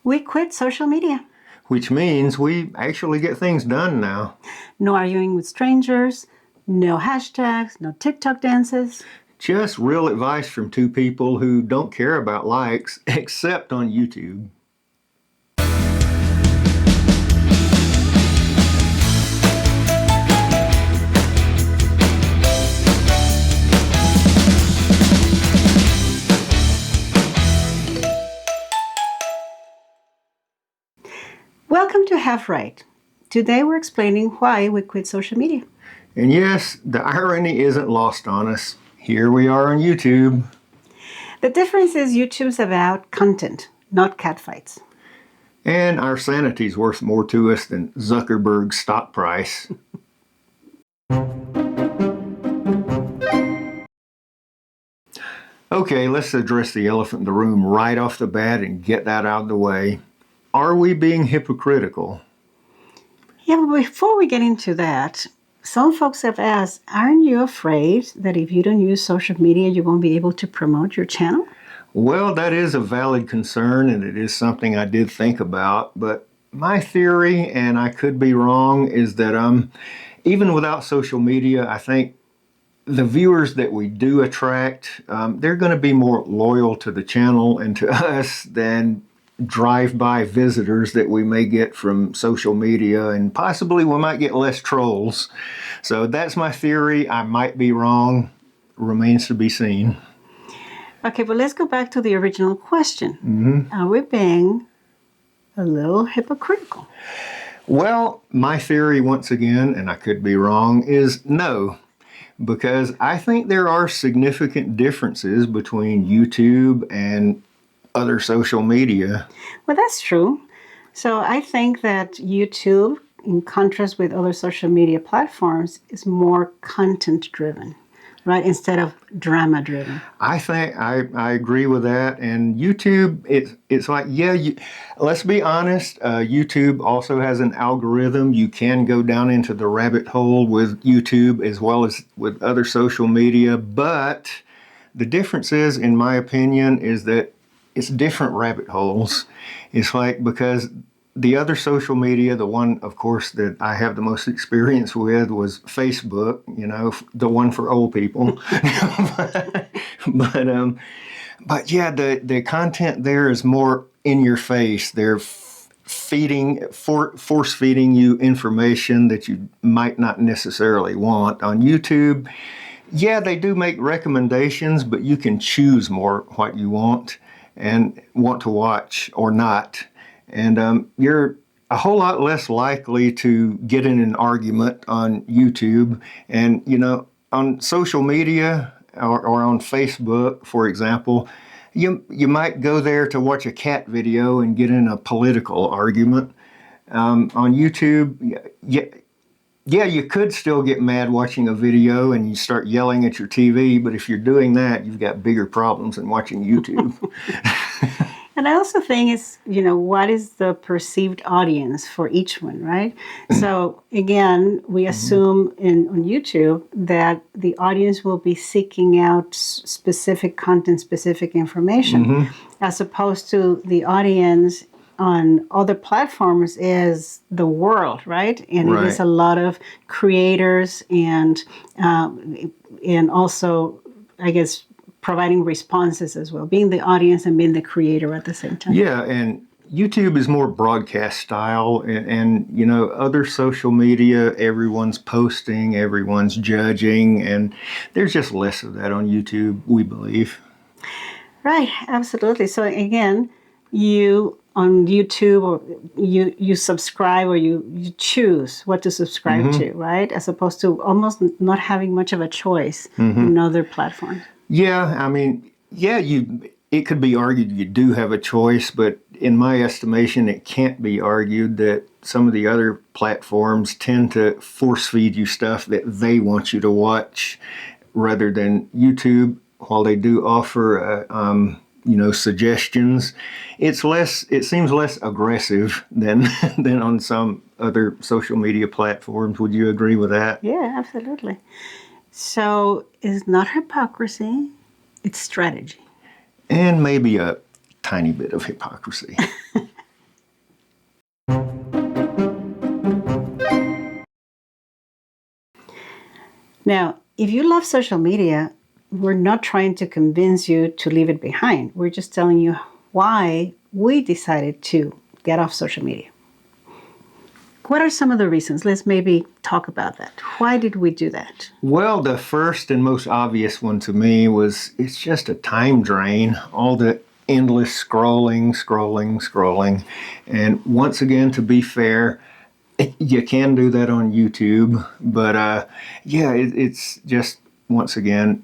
We quit social media. Which means we actually get things done now. No arguing with strangers, no hashtags, no TikTok dances. Just real advice from two people who don't care about likes, except on YouTube. Welcome to Half Right. Today we're explaining why we quit social media. And yes, the irony isn't lost on us. Here we are on YouTube. The difference is YouTube's about content, not catfights. And our sanity's worth more to us than Zuckerberg's stock price. Okay, let's address the elephant in the room right off the bat and get that out of the way. Are we being hypocritical? Yeah, but before we get into that, some folks have asked, aren't you afraid that if you don't use social media, you won't be able to promote your channel? Well, that is a valid concern, and it is something I did think about. But my theory, and I could be wrong, is that even without social media, I think the viewers that we do attract, they're going to be more loyal to the channel and to us than drive-by visitors that we may get from social media, and possibly we might get less trolls. So that's my theory. I might be wrong. Remains to be seen. Okay, but let's go back to the original question. Are we being a little hypocritical? Well, my theory, once again, and I could be wrong, is no. Because I think there are significant differences between YouTube and other social media. Well, that's true. So I think that YouTube, in contrast with other social media platforms, is more content driven, right? Instead of drama driven. I think I agree with that. And YouTube, it's like, yeah, let's be honest, YouTube also has an algorithm. You can go down into the rabbit hole with YouTube as well as with other social media. But the difference is, in my opinion, is that it's different rabbit holes. It's like, because the other social media, the one, of course, that I have the most experience with was Facebook, you know, the one for old people. but yeah, the content there is more in your face. They're force feeding you information that you might not necessarily want. On YouTube, yeah, they do make recommendations, but you can choose more what you want and want to watch or not. And you're a whole lot less likely to get in an argument on YouTube. And, you know, on social media or on Facebook, for example, you might go there to watch a cat video and get in a political argument. On YouTube, yeah, you could still get mad watching a video and you start yelling at your TV, but if you're doing that, you've got bigger problems than watching YouTube. And I also think it's, you know, what is the perceived audience for each one, right? So again, we assume on YouTube that the audience will be seeking out specific content, specific information, as opposed to the audience on other platforms is the world, right? And Right. It is a lot of creators and also, I guess, providing responses as well, being the audience and being the creator at the same time. Yeah, and YouTube is more broadcast style, and you know, other social media, everyone's posting, everyone's judging, and there's just less of that on YouTube, we believe. Right, absolutely. So again, you on YouTube, or you subscribe, or you choose what to subscribe to, right? As opposed to almost not having much of a choice in other platforms. Yeah, I mean, yeah, it could be argued you do have a choice, but in my estimation, it can't be argued that some of the other platforms tend to force feed you stuff that they want you to watch, rather than YouTube. While they do offer, you know, suggestions, it seems less aggressive than on some other social media platforms. Would you agree with that? Yeah, absolutely. So it's not hypocrisy, it's strategy. And maybe a tiny bit of hypocrisy. Now, if you love social media, we're not trying to convince you to leave it behind. We're just telling you why we decided to get off social media. What are some of the reasons? Let's maybe talk about that. Why did we do that? Well, the first and most obvious one to me was it's just a time drain. All the endless scrolling. And once again, to be fair, you can do that on YouTube, but it's just, once again,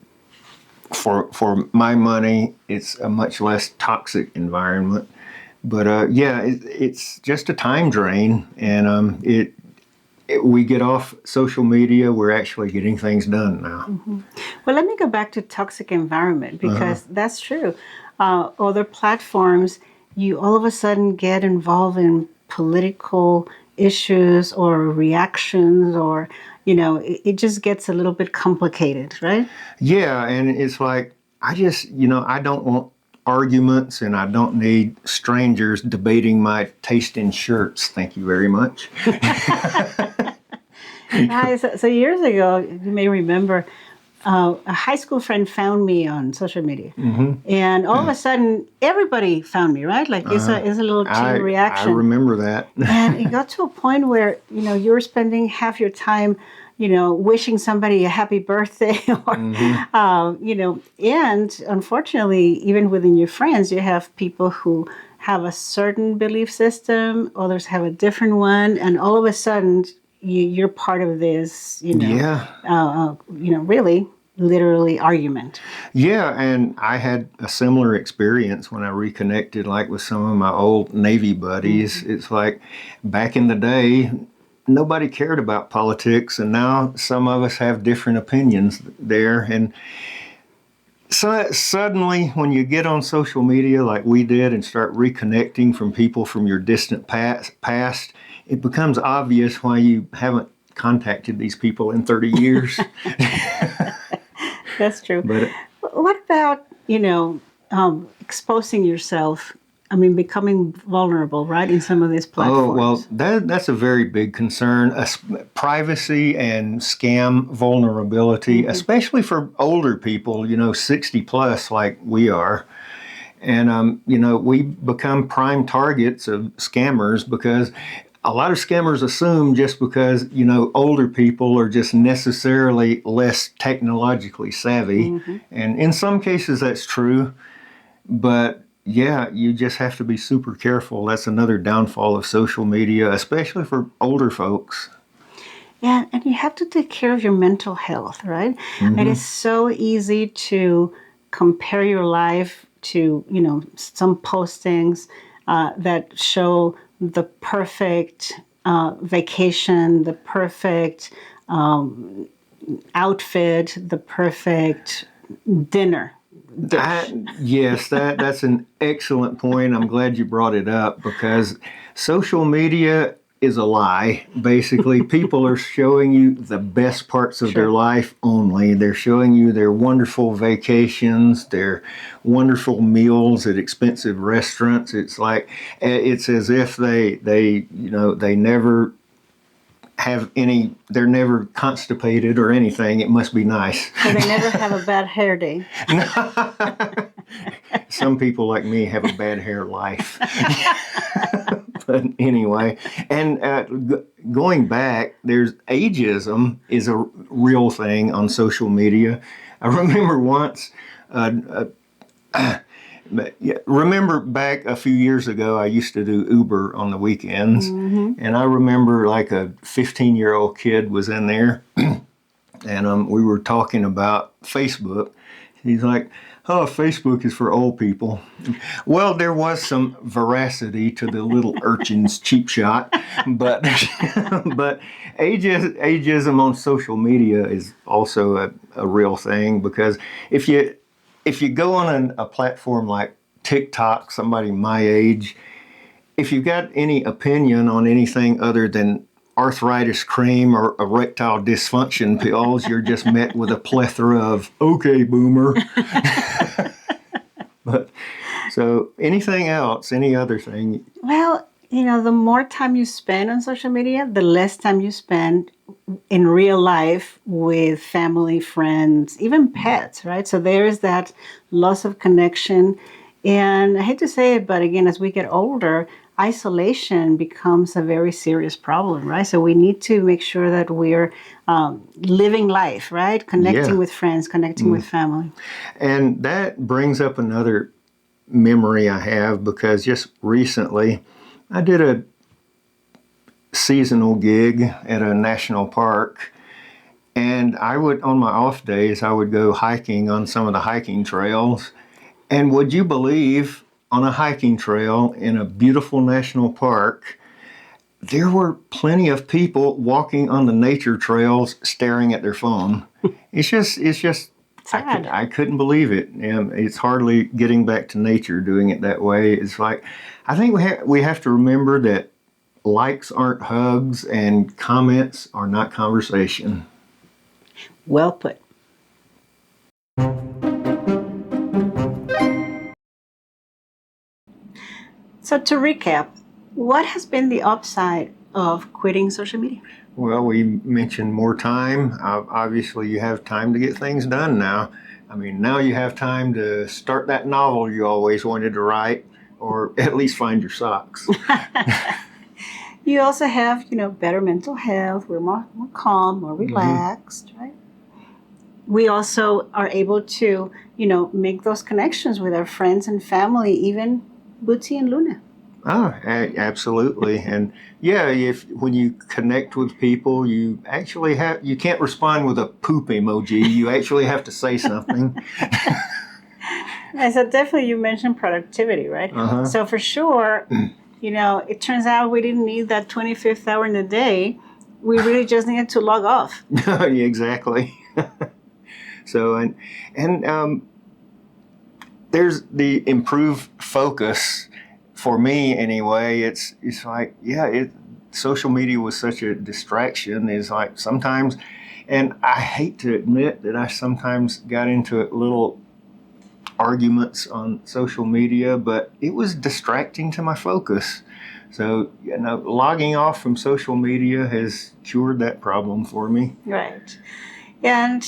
for my money, it's a much less toxic environment. But it's just a time drain, and we get off social media, we're actually getting things done now. Mm-hmm. Well, let me go back to toxic environment, because that's true. Other platforms, you all of a sudden get involved in political issues or reactions, or, it just gets a little bit complicated, right? Yeah, and it's like, I don't want arguments, and I don't need strangers debating my taste in shirts. Thank you very much. So years ago, you may remember, a high school friend found me on social media, and all of a sudden, everybody found me, right? Like it's a little chain reaction. I remember that. And it got to a point where you were spending half your time, wishing somebody a happy birthday, or and unfortunately, even within your friends, you have people who have a certain belief system, others have a different one, and all of a sudden, you're part of this, really, literally argument. Yeah, and I had a similar experience when I reconnected, like with some of my old Navy buddies. It's like back in the day, nobody cared about politics, and now some of us have different opinions there. And so suddenly, when you get on social media like we did and start reconnecting from people from your distant past, it becomes obvious why you haven't contacted these people in 30 years. That's true. But what about, exposing yourself? I mean, becoming vulnerable, right, in some of these platforms. Oh, well, that's a very big concern. Privacy and scam vulnerability, especially for older people, 60 plus like we are. And, we become prime targets of scammers, because a lot of scammers assume just because, older people are just necessarily less technologically savvy. And in some cases that's true, but yeah, you just have to be super careful. That's another downfall of social media, especially for older folks. Yeah, and you have to take care of your mental health, right? It is so easy to compare your life to, some postings that show the perfect vacation, the perfect outfit, the perfect dinner. Yes, that's an excellent point. I'm glad you brought it up, because social media is a lie. Basically, people are showing you the best parts of their life only. They're showing you their wonderful vacations, their wonderful meals at expensive restaurants. It's like, it's as if they never have any, they're never constipated or anything. It must be nice. So they never have a bad hair day. Some people like me have a bad hair life. But anyway, and going back, there's ageism is a real thing on social media. I remember once, remember back a few years ago, I used to do Uber on the weekends, and I remember like a 15-year-old kid was in there, and we were talking about Facebook. He's like, "Oh, Facebook is for old people." Well, there was some veracity to the little urchin's cheap shot, but but ageism on social media is also a real thing, because if you go on a platform like TikTok, somebody my age, if you've got any opinion on anything other than arthritis cream or erectile dysfunction pills, you're just met with a plethora of, "Okay, boomer." But so anything else, any other thing? Well, The more time you spend on social media, the less time you spend in real life with family, friends, even pets, right? So there is that loss of connection. And I hate to say it, but again, as we get older, isolation becomes a very serious problem, right? So we need to make sure that we're living life, right? Connecting with friends, connecting with family. And that brings up another memory I have, because just recently I did a seasonal gig at a national park, and I would, on my off days, I would go hiking on some of the hiking trails. And would you believe, on a hiking trail in a beautiful national park, there were plenty of people walking on the nature trails staring at their phone. It's just Sad. I couldn't believe it. And it's hardly getting back to nature doing it that way. It's like, I think we have to remember that likes aren't hugs and comments are not conversation. Well put. So to recap, what has been the upside of quitting social media? Well, we mentioned more time. Obviously, you have time to get things done now. I mean, now you have time to start that novel you always wanted to write, or at least find your socks. You also have, better mental health. We're more calm, more relaxed, right? We also are able to, make those connections with our friends and family, even Bootsy and Luna. Oh, absolutely. And yeah, when you connect with people, you can't respond with a poop emoji. You actually have to say something. And so definitely you mentioned productivity, right? Uh-huh. So for sure, it turns out we didn't need that 25th hour in the day. We really just needed to log off. Yeah, exactly. So, and there's the improved focus. For me, anyway, it's like, social media was such a distraction. Is like sometimes, and I hate to admit that I sometimes got into little arguments on social media, but it was distracting to my focus. So, logging off from social media has cured that problem for me. Right. And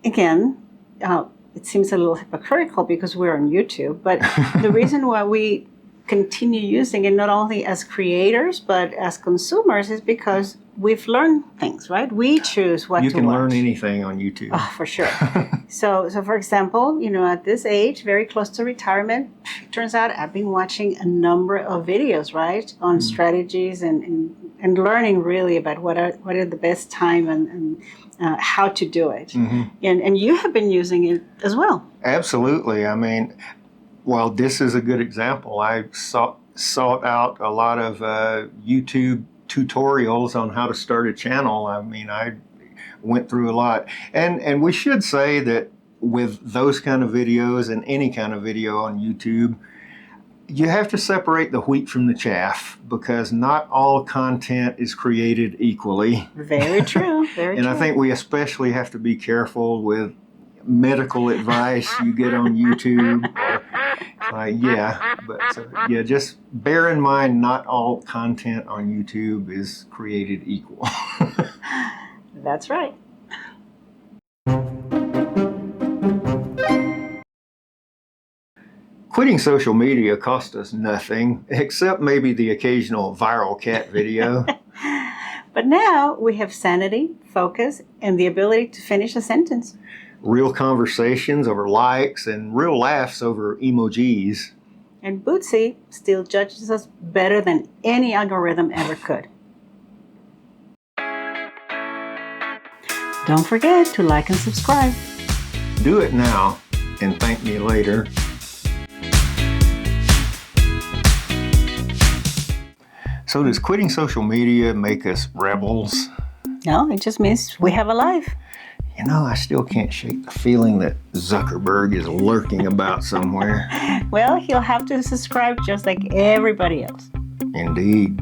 again, it seems a little hypocritical because we're on YouTube, but the reason why we continue using it not only as creators but as consumers is because we've learned things, right? We choose what to watch. You can learn anything on YouTube. Oh, for sure. So for example, at this age, very close to retirement, it turns out I've been watching a number of videos, right, on strategies and learning really about what are the best time and how to do it. And you have been using it as well. Absolutely. I mean, well, this is a good example. I sought out a lot of YouTube tutorials on how to start a channel. I mean, I went through a lot. And we should say that with those kind of videos and any kind of video on YouTube, you have to separate the wheat from the chaff, because not all content is created equally. Very true. Very true. And I think we especially have to be careful with medical advice you get on YouTube. Just bear in mind, not all content on YouTube is created equal. That's right. Quitting social media cost us nothing, except maybe the occasional viral cat video. But now we have sanity, focus, and the ability to finish a sentence. Real conversations over likes and real laughs over emojis. And Bootsy still judges us better than any algorithm ever could. Don't forget to like and subscribe. Do it now and thank me later. So does quitting social media make us rebels? No, it just means we have a life. I still can't shake the feeling that Zuckerberg is lurking about somewhere. Well, he'll have to subscribe just like everybody else. Indeed.